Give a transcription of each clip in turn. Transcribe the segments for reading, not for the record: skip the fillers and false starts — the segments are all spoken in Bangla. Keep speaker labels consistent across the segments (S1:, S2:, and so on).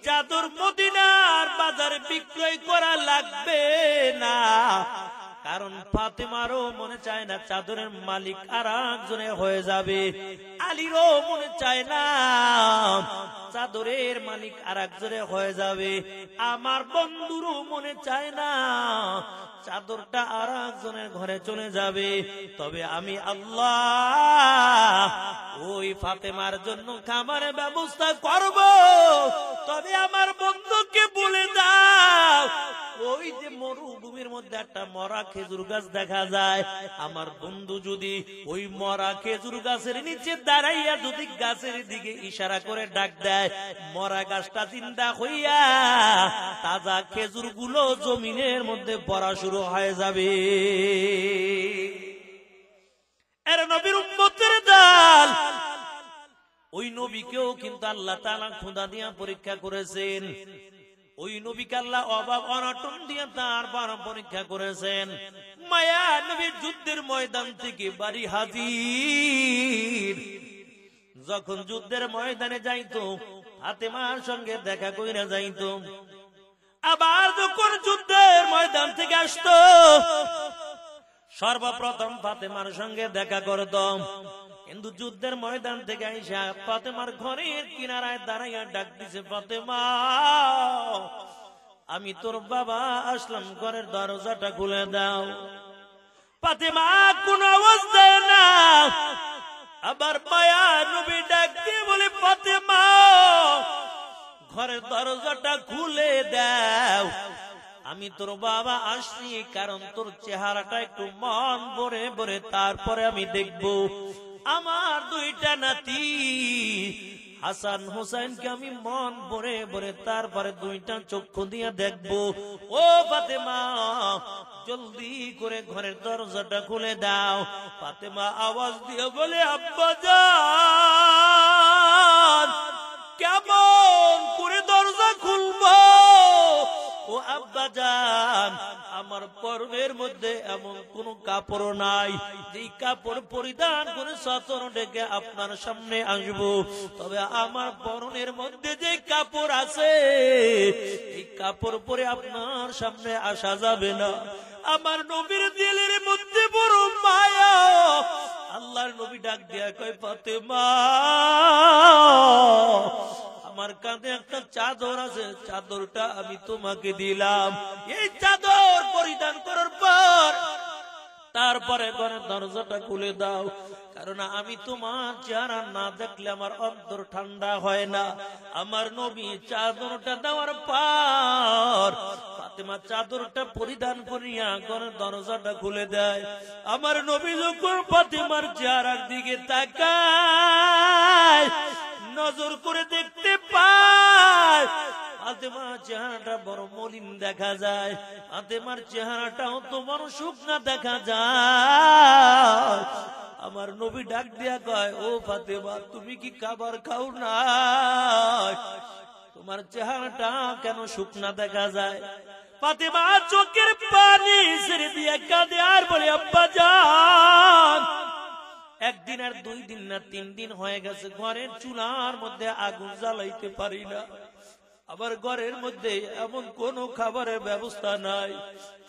S1: চাদর মদিনার বাজারে বিক্রয় করা লাগবে না, কারণ ফাতেমারও মনে চায় না চাদরের মালিক আর একজনে হয়ে যাবে, আলীরও মনে চায় না চাদরের মালিক আর একজনে হয়ে যাবে, আমার বন্ধুরও মনে চায় না চাদরটা আর একজনের ঘরে চলে যাবে। তবে আমি আল্লাহ ওই ফাতেমার জন্য খাবারের ব্যবস্থা করব। তবে আমার বন্ধুকে বলে দাও, ওই যে মরুভূমির মধ্যে একটা মরা খেজুর গাছ দেখা যায়, আমার বন্ধু যদি ওই মরা খেজুর গাছের নিচে দাঁড়াইয়া যদি গাছের দিকে ইশারা করে ডাক দেয়, মরা গাছটা জিন্দা হইয়া তাজা খেজুর গুলো জমিনের মধ্যে পড়া শুরু হয়ে যাবে। এর নবীর উম্মতের দল, ওই নবীকেও কিন্তু আল্লাহ তাআলা খোদা দিয়া পরীক্ষা করেছেন। ওই নবীকে আল্লাহ অভাব অনটন দিয়ে তারপর পরীক্ষা করেছেন। মায়া নবী যুদ্ধের ময়দান থেকে বাড়ি হাজির, যখন যুদ্ধের ময়দানে যাইতো ফাতেমার সঙ্গে দেখা কইরা যাইতো, আবার যখন যুদ্ধের ময়দান থেকে আসতো সর্বপ্রথম ফাতেমার সঙ্গে দেখা করতাম। কিন্তু যুদ্ধের ময়দান থেকে আইসা ফাতেমার ঘরের কিনারায় দাঁড়াইয়া ডাক দিছে, ফাতেমা আমি তোর বাবা আসলাম, ঘরের দরজাটা খুলে দাও। ফাতেমা কোন আওয়াজ দেয় না। আবার মায়া নবী ডাক দিয়ে বলে, ফাতেমা ঘরের দরজাটা খুলে দাও, আমি তোর বাবা আসছি, কারণ তোর চেহারাটা একটু মন ভরে ভরে তারপরে আমি দেখব আমার দুইটা নাতি হাসান হোসেনকে আমি মন ভরে ভরে তারপরে দুইটা চক্ষু দিয়ে দেখব। ও ফাতেমা জলদি করে ঘরের দরজাটা খুলে দাও। ফাতেমা আওয়াজ দিয়ে বলে, আব্বা জান কেমন করে দরজা খুলবো? ও আব্বা জান আমার পরনের মধ্যে এমন কোন কাপড় নাই যে কাপড় পরিধান করে সতর ডেকে আপনার সামনে আসবো, তবে আমার পরনের মধ্যে যে কাপড় আছে এই কাপড় পরে আপনার সামনে আসা যাবে না। আমার নবীর দিলের মধ্যে বড় মায়া। আল্লাহর নবী ডাক দিয়া কয়, ফাতেমা আমার কাঁধে একটা চাদর আছে, চাদরটা আমি তোমাকে দিলাম, এই চাদর পরিধান করার পর তারপরে ঘরের দরজাটা খুলে দাও, কারণ আমি তোমার চেহারা না দেখলে আমার অন্তর ঠান্ডা হয় না। আমার নবী চাদরটা দেওয়ার পর ফাতেমা চাদরটা পরিধান করিয়া ঘরের দরজাটা খুলে দেয়। আমার নবী যখন ফাতেমার চেহারার দিকে তাকায়, নজর করে দেখতে পায় ফাতেমার চেহারাটা বড় মলিন দেখা যায়, ফাতেমার চেহারাটাও তো বড় শুকনা দেখা যায়। আমার নবী ডাক দিয়া কয়, ও ফাতেমা তুমি কি খাবার খাও না? তোমার চেহারাটা কেন শুকনা দেখা যায়? ফাতেমা চোখের পানি ছেড়ে দিয়ে কাঁদে আর বলে, আব্বা জান একদিন আর 2 দিন না 3 দিন হয়ে গেছে ঘরের চুলার মধ্যে আগুন জ্বালাইতে পারি না, আবার ঘরের মধ্যে এমন কোন খাবারের ব্যবস্থা নাই।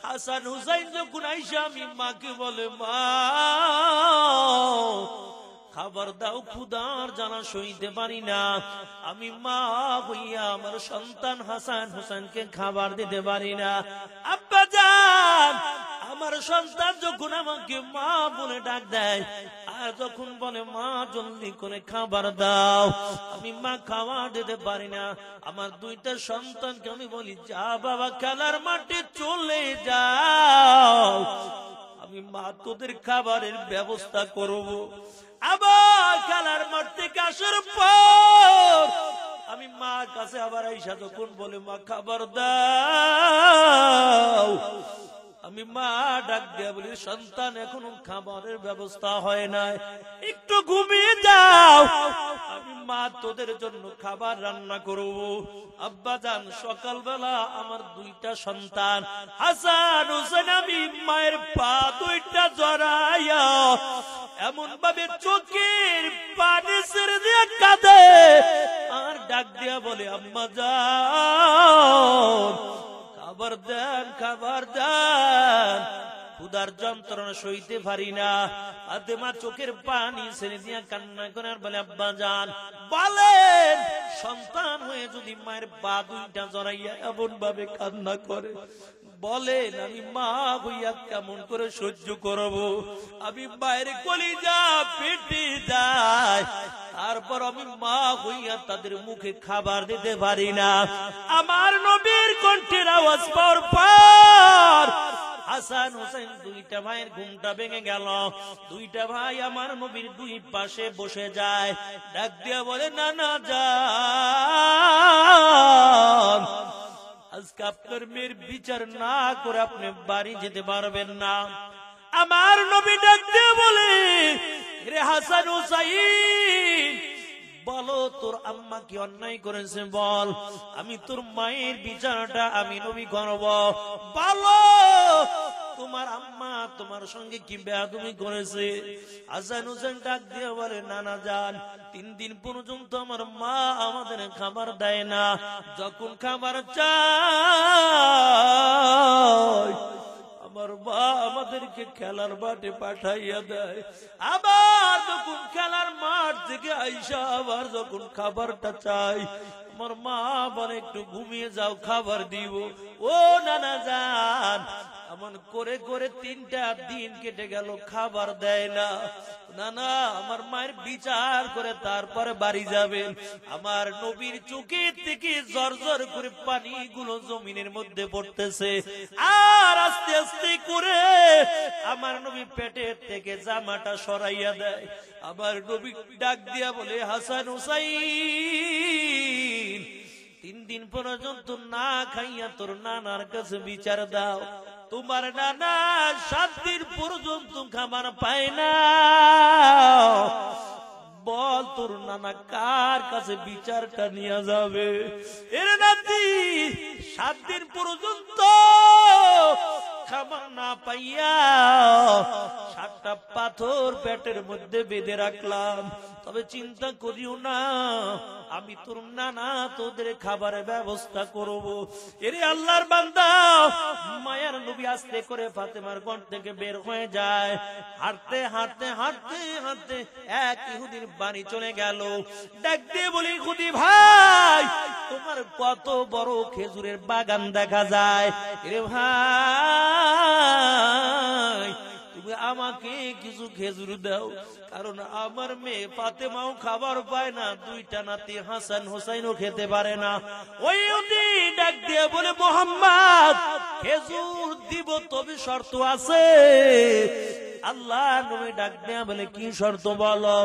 S1: হাসান হুসাইন যখন আইসা আমি মাকে বলে, মা খাবার দাও, ক্ষুধার জ্বালা সইতে পারি না, আমি মা হইয়া আমার সন্তান হাসান হোসেনকে খাবার দিতে পারি না। আব্বা জান আমার সন্তান যখন আমাকে মা বলে ডাক দেয় আর যখন বলে মা জলদি করে খাবার দাও, আমি মা খাবার দিতে পারি না। আমার 2টা সন্তানকে আমি বলি, যা বাবা খেলার মাঠে চলে যাও, আমি মা তোদের খাবারের ব্যবস্থা করব। আবার খেলার মাঠ থেকে আসার পর আমি মার কাছে আবার আইসা যখন বলে, মা খাবার দাও, আমি মা ডাক দিয়া বলি, সন্তান এখনো খাবারের ব্যবস্থা হয় নাই, একটু ঘুমিয়ে যাও, আমি মা তোদের জন্য খাবার রান্না করব। আব্বা জান, সকালবেলা আমার দুইটা সন্তান হাসান হোসেন, আমি মায়ের পা দুইটা জড়াইয়া এমন ভাবে চোখের পানি ছেড়ে দিয়ে কাঁদে আর ডাক দিয়া বলে, আম্মা জান খাবার দেন, খাবার দেন, ক্ষুধার যন্ত্রণা সইতে পারি না। ফাতেমা চোখের পানি ছেড়ে দিয়া কান্না করে আর বলে, আব্বা জান বলেন, সন্তান হয়ে যদি মায়ের পা দুইটা জড়াইয়া এমন ভাবে কান্না করে, বলেন আমি মা হইয়া কেমন করে সহ্য করব? আমি মায়ের কলিজা পেটে যায়, তারপর আমি মা হইয়া তাদের মুখে খাবার দিতে পারি না। আমার নবীর কণ্ঠের আওয়াজ পাওয়ার পর হাসান হোসেন দুইটা ভাইয়ের ঘুমটা ভেঙে গেল। দুইটা ভাই আমার নবীর দুই পাশে বসে যায়, ডাক দিয়া বলে, নানা জান আজকে আপনার মেয়ের বিচার না করে আপনি বাড়ি যেতে পারবেন না। আমার নবী ডাক দিয়ে বলে, রে হাসান হোসাইন, বলো তোর আম্মা কি অন্যায় করেছে বল, আমি তোর মায়ের বিচারটা আমি নবী করব। বলো তোমার আম্মা তোমার সঙ্গে কি বেয়াদবি করেছে? হাসান হোসেন ডাক দিয়ে বলে, নানা জান 3 দিন পর্যন্ত আমার মা আমাদের খাবার দেয় না, যখন খাবার চাই আমার মা আমাদেরকে খেলার মাঠে পাঠাইয়া দেয়, আবার যখন খেলার মাঠ থেকে আইসা আবার যখন খাবারটা চাই আমার মা বলে, একটু ঘুমিয়ে যাও খাবার দিব। ও নানা জান, এমন করে করে 3টা দিন কেটে গেল, খাবার দেয় না। নানা আমার মায়ের বিচার করে তারপরে বাড়ি যাবেন। আমার নবীর চোখের থেকে জর্জর করে পানিগুলো জমিনের মধ্যে পড়তেছে, আর আস্তে আস্তে করে আমার নবী পেটের থেকে জামাটা সরাইয়া দেয়। আমার নবী ডাক দিয়া বলে, হাসান হোসাইন 3 দিন পর্যন্ত না খাইয়া তোর নানার কাছে বিচার দাও। তোমার নানা 7 দিন পর্যন্ত খাবার পায় না, বল তোর নানা কার কাছে বিচারটা নিয়ে যাবে? এর নাতি 7 দিন পর্যন্ত খাবার না পাইয়া 7টা পাথর পেটের মধ্যে বেঁধে রাখলাম, তবে চিন্তা করিও না, আমি তোর নানা তোদের খাবারের ব্যবস্থা করব। এরে আল্লাহর বান্দা, মায়ার নবী আস্তে করে ফাতেমার ঘর থেকে বের হয়ে যায়, হাঁটতে হাঁটতে হাঁটতে হাঁটতে এক ইহুদির বাড়ি চলে গেল। ডাক দিয়ে বলি, ইহুদি ভাই তোমার কত বড় খেজুরের বাগান দেখা যায়, এরে ভাই তুমি আমাকে কিছু খেজুর দাও, কারণ আমার মেয়ে ফাতেমাও খাবার পায় না, 2টা নাতি হাসান হোসাইনও খেতে পারে না। ওই ডাক দিয়ে বলে, মোহাম্মদ খেজুর দিব, তবে শর্ত আছে। আল্লাহ নবী ডাক দেয়া বলে, কি শর্ত বলো?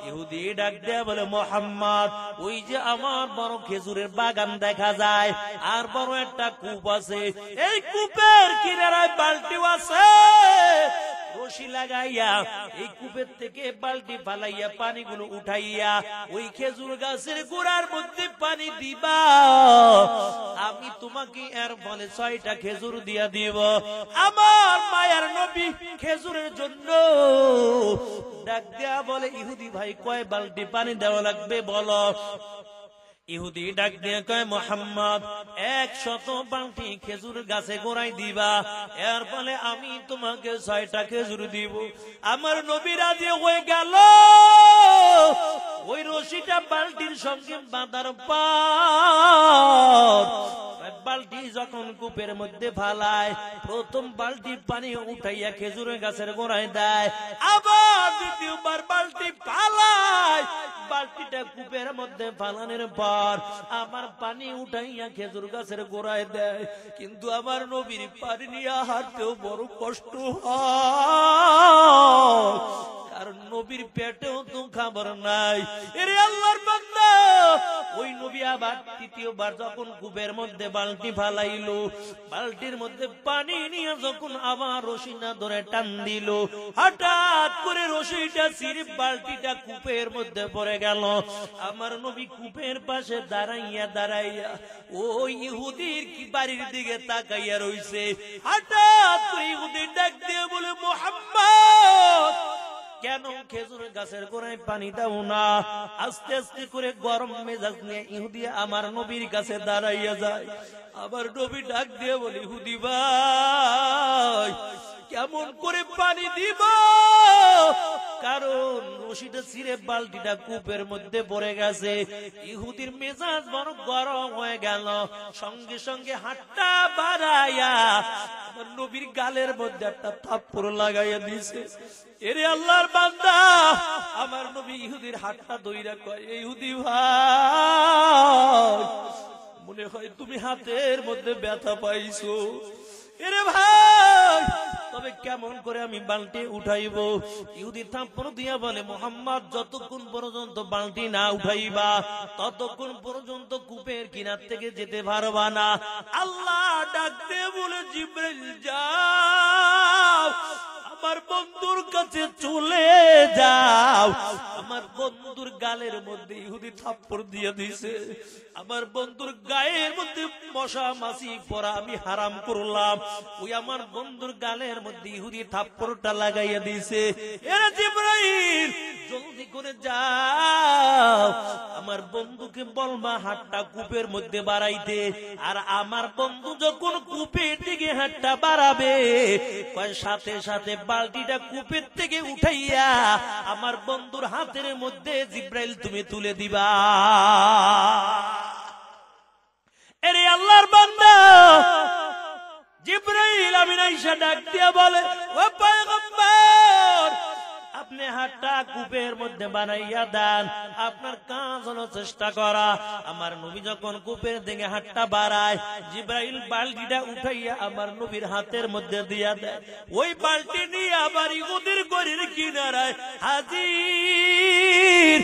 S1: ইহুদি ডাক দেয়া বলে, মোহাম্মদ ওই যে আমার বড় খেজুরের বাগান দেখা যায়, আর বড় একটা কূপ আছে, এই কূপের কিনারায় বালতিও আছে, রশি লাগাইয়া এই কূপের থেকে বালতি ফালাইয়া পানিগুলো উঠাইয়া ওই খেজুর গাছের গোড়ার মধ্যে পানি দিবা, আমি তোমাকে এর ফলে 6টা খেজুর দিয়া দিব। আমার মায়ার নবী খেজুরের জন্য ডাক দেয়া বলে, ইহুদি ভাই কয় বালতি পানি দেওয়া লাগবে বলো? ইহুদি ডাক দিয়ে কয়, মোহাম্মদ 100 বালতি খেজুর গাছে গোড়াই দিবা, এর ফলে আমি তোমাকে 6টা খেজুর দিব। আমার নবী রাজি হয়ে গেল। ওই রশিটা বালতির সঙ্গে বাঁধার পর বালতি যখন কূপের মধ্যে ফালায়, প্রথম বালতি পানি উঠাইয়া খেজুরের গাছের গোড়ায় দেয়, আবার দ্বিতীয়বার বালতি ফালায়, বালতিটা কূপের মধ্যে ফালানোর পর আমার পানি উঠাইয়া খেজুর গাছের গোড়ায় দেয়। কিন্তু আমার নবীর পানি নিয়ে হাঁটতেও বড় কষ্ট হয়, কারণ নবীর পেটেও তো খাবার নাই। এরে আল্লাহর বান্দা, ওই নবী আবার তৃতীয়বার যখন কূপের মধ্যে বালতি ফালাইলো, বালতির মধ্যে পানি নিয়ে যখন আবার রশিটা ধরে টান দিল, হঠাৎ করে রশিটা ছিঁড়ে বালতিটা কূপের মধ্যে পড়ে গেল। আমার নবী কূপের পাশে দাঁড়াইয়া দাঁড়াইয়া ওই ইহুদির কি বাড়ির দিকে তাকাইয়া রইছে। হঠাৎ করে ইহুদি ডাক দিয়ে বলে, মুহাম্মদ, কেন খেজুর গাছের গোড়ায় পানি দাও না? আস্তে আস্তে করে গরম মেজাজ নিয়ে ইহুদি আমার নবীর কাছে দাঁড়াইয়া যায়। আবার নবী ডাক দিয়ে বলে, ইহুদি ভাই, কেমন করে পানি দিব? কারণ রশিটা ছিঁড়ে বালতিটা কূপের মধ্যে পড়ে গেছে। ইহুদির মেজাজ বড় গরম হয়ে গেল, সঙ্গে সঙ্গে হাতটা বাড়াইয়া আমার নবীর গালের মধ্যে একটা থাপ্পড় লাগাইয়া দিছে। এরে আল্লাহর বান্দা, আমার নবী ইহুদির হাতটা ধইরা কয়, ইহুদি ভাই, মনে হয় তুমি হাতের মধ্যে ব্যথা পাইছো। এরে ভাই, তবে কেমন করে আমি বালতি উঠাইব? ইহুদি থাপ্পড় দিয়া বলে, মুহাম্মদ, যতক্ষণ পর্যন্ত বালতি না উঠাইবা ততক্ষণ পর্যন্ত কূপের কিনার থেকে যেতে পারবা না। আল্লাহ ডাকতে বলে, জিবরাইল যাও, আমার বন্ধুর কাছে চলে যাও। আমার বন্ধুর গালের মধ্যে ইহুদি থাপ্পড় দিয়ে দিছে। আমার বন্ধুর গায়ের মধ্যে মশা মাছি পড়া আমি হারাম করলাম, ওই আমার বন্ধুর গালের মধ্যে ইহুদি থাপ্পড়টা লাগাইয়া দিছে। এরা জিবরাইল, জলদি করে যাও, আমার বন্ধুকে বলবা হাতটা কূপের মধ্যে বাড়াইতে। আর আমার বন্ধু যখন কূপের দিকে হাতটা বাড়াবে, সাথে সাথে বালতিটা কূপের থেকে উঠাইয়া আমার বন্ধুর হাতের মধ্যে জিবরাইল তুমি তুলে দিবা। এরে আল্লাহর বান্দা, জিবরাইল আমিন আয়েশা ডাক দিয়া বলে, ও পয়গম্বর, আপনি হাতটা কূপের মধ্যে বানাইয়া দেন, আপনার কাজ হলো চেষ্টা করা। আমার নবী যখন কূপের দিকে হাতটা বাড়ায়, জিবরাইল বালতিটা উঠাইয়া আমার নবীর হাতের মধ্যে দিয়া দেয়। ওই বালতি নিয়ে আবার ইহুদির গড়ির কিনারায় হাজির।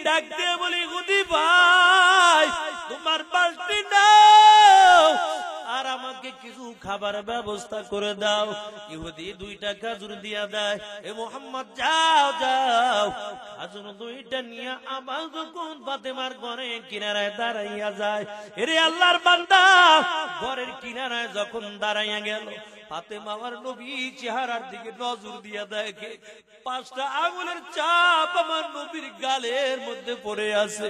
S1: ডাক দিয়ে বলি, ইহুদি ভাই, তোমার বালতি নাও, আর আমাকে কিছু খাবার ব্যবস্থা করে দাও। ইহুদি 2টা খেজুর দিয়া দেয়। এ মুহাম্মদ, যাও যাও, খেজুর 2টা নিয়ে আবার যখন ফাতেমার ঘরের কিনারায় দাঁড়াইয়া যায়। এরে আল্লাহর বান্দা, ঘরের কিনারায় যখন দাঁড়াইয়া গেল, ফাতেমা আমার নবী চেহারার দিকে নজর দিয়া দেখে 5টা আঙুলের চাপ আমার নবীর গালের মধ্যে পড়ে আছে।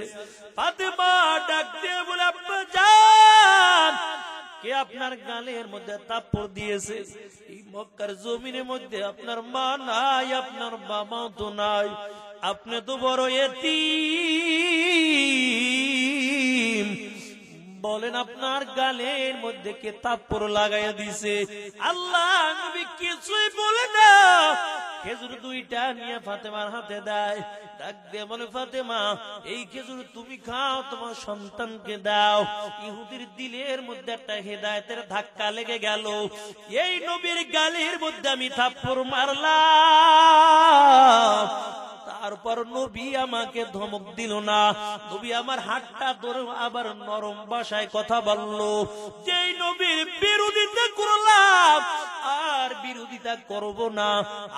S1: ফাতেমা ডাক দিয়ে বলে, আব্বা যান, কে আপনার গালের মধ্যে থাপ্পড় দিয়েছে? এই মক্কার জমিনের মধ্যে আপনার মা নাই, আপনার বাবাও তো নাই, আপনি তো বড় এতিম। বলেন, আপনার গালের মধ্যে কে থাপ্পড় লাগাইয়া দিছে? আল্লাহ নবী কিছুই বলে না, খেজুর 2টা নিয়ে ফাতেমার হাতে দেয়। ডাক দিয়ে বলে, ফাতেমা, এই খেজুর তুমি খাও, তোমার সন্তানকে দাও। ইহুদির দিলের মধ্যে একটা হেদায়েতের ধাক্কা লেগে গেল। এই নবীর গালের মধ্যে আমি থাপ্পড় মারলাম, তারপর নবী আমাকে ধমক দিল না, নবী আমার হাতটা ধরে আবার নরম ভাষায় কথা বলল। যেই নবীর বিরোধিতা করলাম আর বিরোধিতা করব না,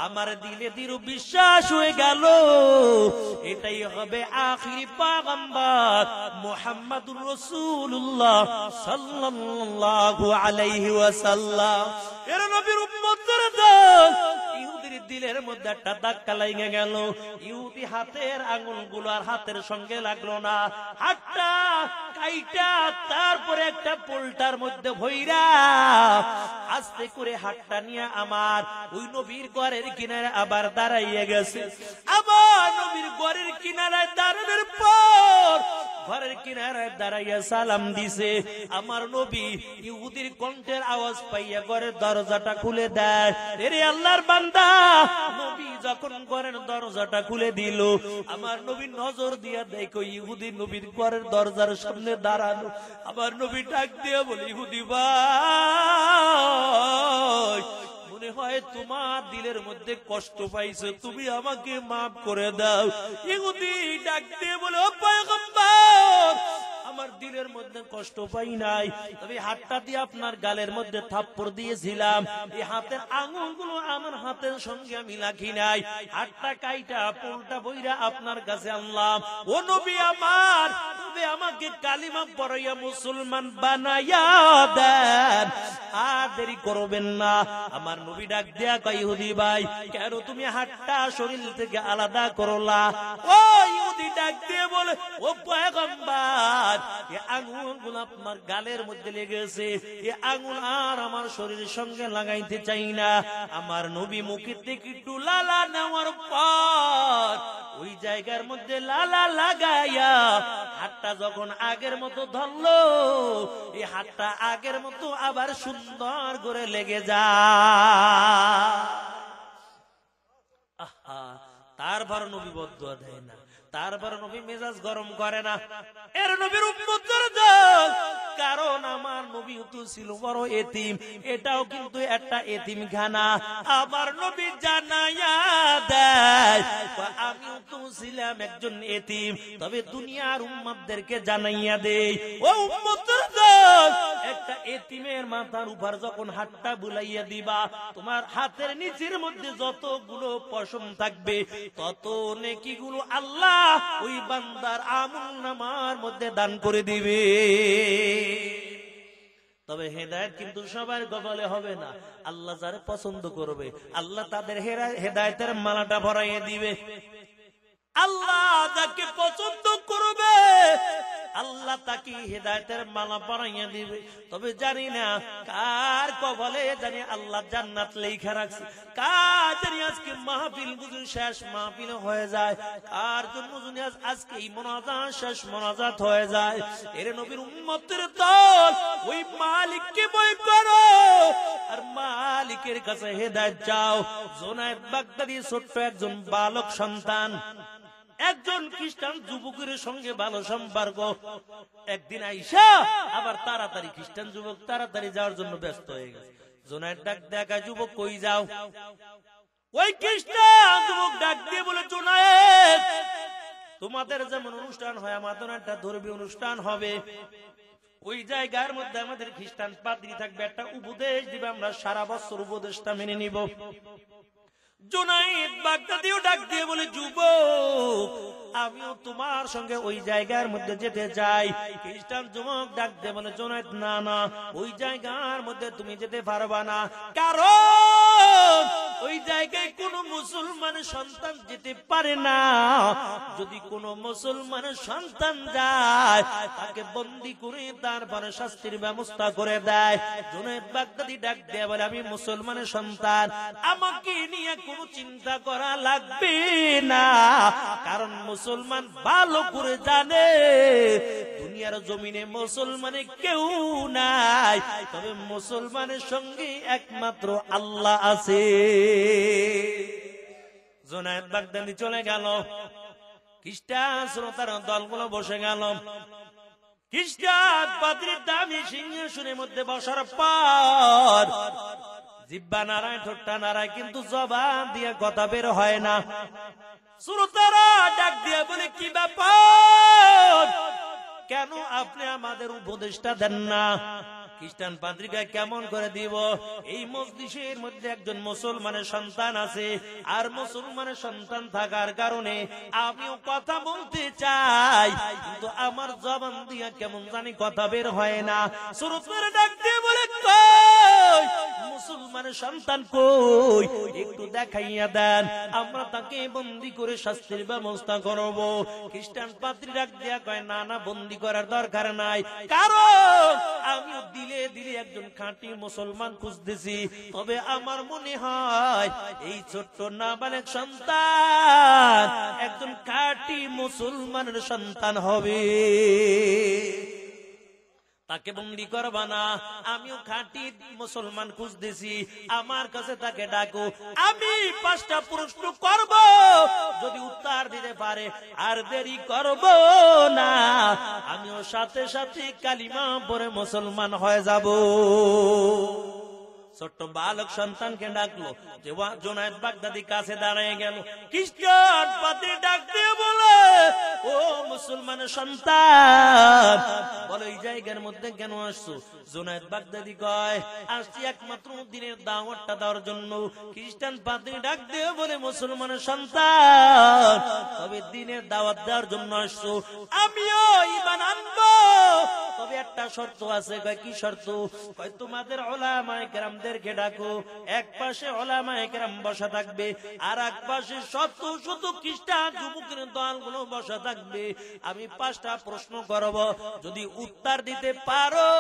S1: আমার দিলে দৃঢ় বিশ্বাস হয়ে গেল এটাই হবে আখিরি পয়গম্বর মুহাম্মদুর রাসূলুল্লাহ সাল্লাল্লাহু আলাইহি ওয়াসাল্লাম। এর নবীর উম্মতরা দল ইহুদির দিলের মধ্যে একটা ধাক্কা লেগে গেল। ইহুদি হাতের আঙুলগুলো আর হাতের সঙ্গে লাগলো না, হাতটা কাইটা তারপরে একটা পোল্টার মধ্যে ভইরা আস্তে করে হাতটা নিয়ে আমার ওই নবীর ঘরের কিনারে আবার দাঁড়াইয়া গেছে। আবার নবীর ঘরের কিনারায় দাঁড়ানোর পর ঘরের কিনারায় দাঁড়াইয়া সালাম দিছে। আমার নবী ইহুদির কণ্ঠের আওয়াজ পাইয়া ঘরের দরজাটা খুলে দেয়। এরে আল্লাহর বান্দা, নবী যখন ঘরের দরজাটা খুলে দিল, আমার নবী নজর দিয়া দেখো ইহুদি নবীর ঘরের দরজার সামনে দাঁড়ানো। আমার নবী ডাক দিয়ে বলে, ইহুদি ভাই, মনে হয় তোমার দিলের মধ্যে কষ্ট পাইছো, তুমি আমাকে মাফ করে দাও। ইহুদি ডাক দিয়ে বলে, ও পয়গম্বর, আমার দিলের মধ্যে কষ্ট পাই নাই, তবে হাতটা দিয়ে আপনার গালের মধ্যে থাপ্পড় দিয়েছিলাম, এই হাতের আঙুলগুলো আমার হাতের সঙ্গে আমি রাখি নাই, হাতটা কাইটা পোলটা বইরা আপনার কাছে আনলাম। ও নবী আমার, তবে আমাকে কালিমা পড়াইয়া মুসলমান বানাইয়া দেন, আর দেরি করবেন না। আমার নবী ডাক দেয়া কয়, ইহুদি ভাই, কেন তুমি হাতটা শরীর থেকে আলাদা করলা? ও ইহুদি ডাক দিয়ে বলে, ও পয়গম্বর, এই আঙুলগুলো আপনার গালের মধ্যে লেগেছে, এই আঙুল আর আমার শরীরের সঙ্গে লাগাইতে চাই না। আমার নবী মুখের থেকে একটু লালা নেওয়ার পর ওই জায়গার মধ্যে লালা লাগাইয়া হাতটা যখন আগের মতো ধরলো, এই হাতটা আগের মতো আবার সুন্দর করে লেগে যায়। তারপর নবী বদদুয়া দেয় না, তারপর নবী মেজাজ গরম করে না। এর নবীর উম্মতের দল, কারণ আমার নবী তো ছিল বড় এতিম, এটাও কিন্তু একটা এতিমখানা। আমার নবী জানাইয়া দেয়, আমিও তো ছিলাম একজন এতিম, তবে দুনিয়ার উম্মতদেরকে জানাইয়া দেই, ও উম্মতের দল, একটা এতিমের মাথার উপর যখন হাতটা বুলাইয়া দিবা, তোমার হাতের নিচের মধ্যে যতগুলো পশম থাকবে তত নেকিগুলো আল্লাহ ওই বান্দার আমলনামার মধ্যে দান করে দিবে। তবে হেদায়েত কিন্তু সবার কপালে হবে না। আল্লাহ যারা পছন্দ করবে আল্লাহ তাদের হেদায়েতের মালাটা পরাইয়ে দিবে। আল্লাহ যাকে পছন্দ করবে আল্লাহ তাকে হেদায়েতের মালা পরাইয়া দিবে। তবে জানি না কার কপালে জানি আল্লাহ জান্নাত লেখা রাখছে, কার জানি আজকে মাহফিল বুঝি শেষ মাহফিল হয়ে যায়, কার জন্য জানি আজকে এই মোনাজাত শেষ মোনাজাত হয়ে যায়। এর নবীর উম্মতের দল, ওই মালিককে ভয় করো আর মালিকের কাছে হেদায়েত চাও। জুনায়েদ বাগদাদী ছোট্ট একজন বালক সন্তান, একজন খ্রিস্টান যুবকের সঙ্গে ভালো সম্পর্ক। একদিন আইসা আবার তাড়াতাড়ি খ্রিস্টান যুবক তাড়াতাড়ি যাওয়ার জন্য ব্যস্ত হয়ে গেছে। জুনায়েদ ডাক দেখা, যুবক কই যাও? ওই খ্রিস্টান যুবক ডাক দিয়ে বলে, জুনায়েদ, তোমাদের যেমন অনুষ্ঠান হয় আমাদের একটা ধর্মীয় অনুষ্ঠান হবে, ওই জায়গার মধ্যে আমাদের খ্রিস্টান পাদ্রী থাকবে, একটা উপদেশ দিবে, আমরা সারা বছর উপদেশটা মেনে নিব। জুনায়েদ বাগদাদীও ডাক দিয়ে বলে, যুবক, আমিও তোমার সঙ্গে ওই জায়গার মধ্যে যেতে চাই। খ্রিস্টান যুবক ডাক দিয়ে বলে, জুনায়েদ, না না, ওই জায়গার মধ্যে তুমি যেতে পারবা না, কারণ ওই জায়গায় কোন মুসলমানের সন্তান যেতে পারে না। যদি কোন মুসলমানের সন্তান যায় তাকে বন্দী করে তারপরে শাস্তির ব্যবস্থা করে দেয়। জুনায়েদ বাগদাদী ডাক দিয়ে বলে, আমি মুসলমানের সন্তান, আমাকে নিয়ে কোনো চিন্তা করা লাগবে না, কারণ মুসলমান ভালো করে জানে দুনিয়ার জমিনে মুসলমানে কেউ নাই, তবে মুসলমানের সঙ্গে একমাত্র আল্লাহ আছে। জুনায়েদ বাগদাদী চলে গেল, খ্রিস্টান শ্রোতার দলগুলো বসে গেল। খ্রিস্টান পাদ্রীর দামি সিংহাসনের মধ্যে বসার পর জিহ্বা নাড়ায়, ঠোঁটটা নাড়ায়, কিন্তু জবান দিয়ে কথা বের হয় না। শ্রোতারা ডাক দিয়ে বলে, কি ব্যাপার, কেন আপনি আমাদের উপদেশটা দেন না? খ্রিস্টান পাদ্রীকে কেমন করে দিব? এই মজলিসের মধ্যে একজন মুসলমানের সন্তান আছে, আর মুসলমানের সন্তান থাকার কারণে আমিও কথা বলতে চাই, কিন্তু আমার জবান দিয়া কেমন জানি কথা বের হয় না। শ্রোতারা ডাক দিয়ে বলে, কই মুসলমানের সন্তান কই, একটু দেখাইয়া দেন, আমরা তাকে বন্দী করে শাস্তির ব্যবস্থা করব। খ্রিস্টান পাদ্রী ডাক দিয়া কয়, না না, বন্দী করার দরকার নাই, কারণ আমিও দিলে দিলে একজন খাঁটি মুসলমান খুঁজতেছি। তবে আমার মনে হয় এই ছোট্ট নাবালক সন্তান একজন খাঁটি মুসলমানের সন্তান হবে, তাকে বন্দী করবা না, আমিও খাঁটি মুসলমান খুঁজতেছি, আমার কাছে তাকে ডাকো, আমি 5টা প্রশ্ন করব, যদি উত্তর দিতে পারে আর দেরি করব না, আমিও সাথে সাথে কালিমা পড়ে মুসলমান হয়ে যাব। ছোট্ট বালক সন্তানকে ডাকলো, যে জুনায়েদ বাগদাদি কাছে দাঁড়িয়ে গেল, খ্রিস্টান পাদ্রী ডাক দিয়ে বলে, ও মুসলমানের সন্তান, বলো এই জায়গার মধ্যে কেন আসছো? জুনায়েদ বাগদাদি কয়, আসছি একমাত্র দিনের দাওয়াতটা দেওয়ার জন্য। খ্রিস্টান পাদ্রী ডাক দিয়ে বলে, মুসলমানের সন্তান, তবে দিনের দাওয়াত দেওয়ার জন্য আসছো, আমিও ঈমান আনবো, তবে একটা শর্ত আছে। কয় কি শর্ত? কয় তোমাদের উলামায়ে কেরামদেরকে ডাকো, এক পাশে উলামায়ে কেরাম বসা থাকবে, আর এক পাশে শত শত খ্রিস্টান যুবকের দলগুলো বসা থাকবে। আমি 5টা প্রশ্ন করব, যদি উত্তর দিতে পারো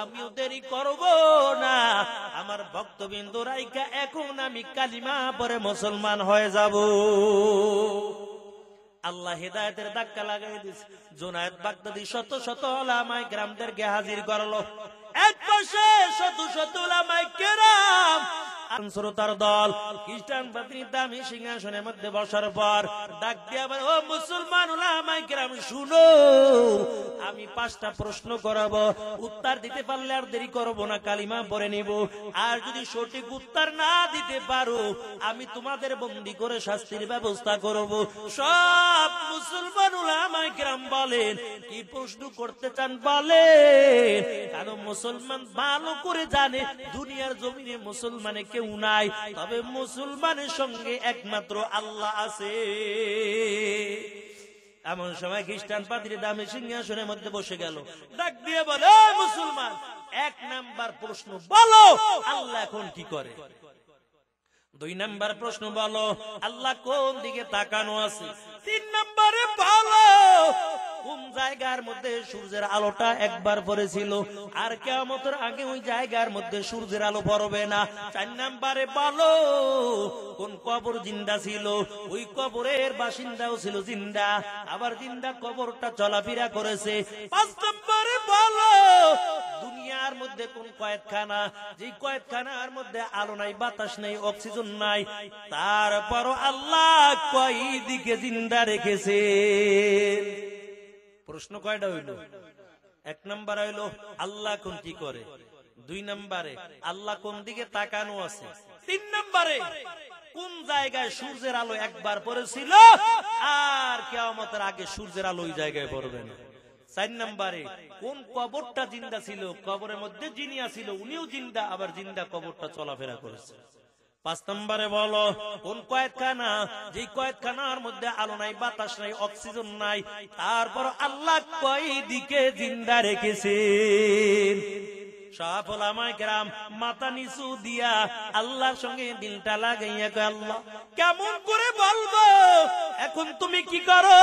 S1: আমিও দেরি করব না, আমার ভক্তবৃন্দ রাইকা এখন আমি কালিমা পড়ে মুসলমান হয়ে যাব। আল্লাহ হেদায়েতের ধাক্কা লাগাই দিয়েছে। জুনায়েদ বাগদাদি শত শত উলামায়ে কেরামদেরকে হাজির করলো, এক পাশে শত শত উলামায়ে কেরাম আনসারতার দল খ্রিস্টান পাদ্রী দামি সিংহাসনের মধ্যে বসার পর ডাক দিয়ে বলে, ও মুসলমান উলামায়ে কেরাম শুনো, আমি 5টা প্রশ্ন করাবো, উত্তর দিতে পারলে আর দেরি করব না, কালিমা পড়ে নিব। আর যদি সঠিক উত্তর না দিতে পারো আমি তোমাদের বন্দী করে শাস্তির ব্যবস্থা করব। সব মুসলমান উলামায়ে কেরাম বলেন, কি প্রশ্ন করতে চান বলেন, কারণ মুসলমান ভালো করে জানে দুনিয়ার জমিনে মুসলমানে কেউ নাই, তবে মুসলমানের সঙ্গে একমাত্র আল্লাহ আছে। এমন সময় খ্রিস্টান পাদ্রী দামি সিংহাসনের মধ্যে বসে গেল, ডাক দিয়ে বলে, মুসলমান 1 নাম্বার প্রশ্ন বলো, আল্লাহ এখন কি করে? 2 নাম্বার প্রশ্ন বলো, আল্লাহ কোন দিকে তাকানো আছে? 3 নম্বরে বলো, কোন জায়গার মধ্যে সূর্যের আলোটা একবার পড়েছিল আর কিয়ামতের আগে ওই জায়গার মধ্যে সূর্যের আলো পড়বে না? 4 নম্বরে বলো, কোন কবর জিন্দা ছিল, ওই কবরের বাসিন্দাও ছিল জিন্দা, আবার জিন্দা কবরটা চলাফেরা করেছে? 5 নম্বরে বলো, দুনিয়ার মধ্যে কোন কয়েদখানা, যে কয়েদখানার মধ্যে আলো নাই, বাতাস নাই, অক্সিজেন নাই, তারপরও আল্লাহ কয় দিকে জিন্দা রেখেছে? প্রশ্ন কয়টা হইল? 1 নাম্বার হইল আল্লাহ কোন কি করে, 2 নম্বরে আল্লাহ কোন দিকে তাকানো আছে, 3 নম্বরে কোন জায়গায় সূর্যের আলো একবার পড়েছিল আর কিয়ামতের আগে সূর্যের আলো ওই জায়গায় পড়বে না? 4 নম্বরে কোন কবরটা জিন্দা ছিল, কবরের মধ্যে যিনি ছিল উনিও জিন্দা, আবার জিন্দা কবরটা চলাফেরা করেছে? 5 নম্বরে বলো, কোন কয়েদখানা, যে কয়েদখানার মধ্যে আলো নাই, বাতাস নাই, অক্সিজেন নাই, তারপর আল্লাহ কয় দিকে জিন্দা রেখেছেন? সব উলামায়ে কেরাম মাথা নিচু দিয়া আল্লাহর সঙ্গে দিলটা লাগাইয়া কয়, আল্লাহ কেমন করে বলবো, এখন তুমি কি করো?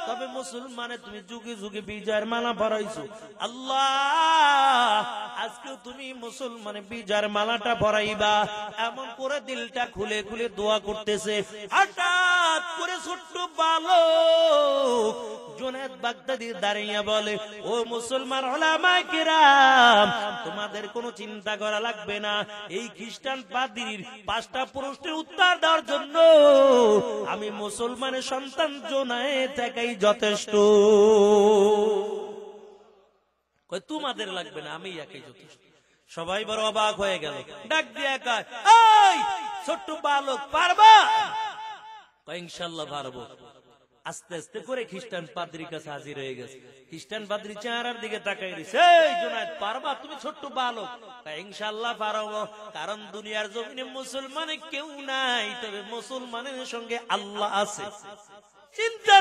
S1: তবে মুসলমানে তুমি যুগে যুগে বিজয়ের মালা পরাইছো, আল্লাহ আজকে তুমি মুসলমানে বিজয়ের মালাটা পরাইবা। এমন করে দিলটা খুলে খুলে দোয়া করতেছে। হঠাৎ করে ছোট্ট বালক জুনায়েদ বাগদাদি দাঁড়িয়ে বলে, ও মুসলমান উলামায়ে কেরাম, তোমাদের কোনো চিন্তা করা লাগবে না, এই খ্রিস্টান পাদ্রীর 5টা প্রশ্নের উত্তর দেওয়ার জন্য আমি মুসলমানের সন্তান জুনায়েদ একাই যথেষ্ট। কই তোমাদের লাগবে না, আমি একাই যথেষ্ট। সবাই বড় অবাক হয়ে গেল, ডাক দিয়ে কয়, এই ছোট্ট বালক পারবা? কয় ইনশাআল্লাহ পারবো। আস্তে আস্তে করে খ্রিস্টান পাদ্রীর কাছে হাজির হয়ে গেছে। খ্রিস্টান পাদ্রী চেহারার দিকে তাকাই দিছে, এই জুনায়েদ পারবা তুমি ছোট্ট বালক? ইনশাআল্লাহ পারবো, কারণ দুনিয়ার জমিনে মুসলমানে কেউ নাই, তবে মুসলমানের সঙ্গে আল্লাহ আছে। চিন্তা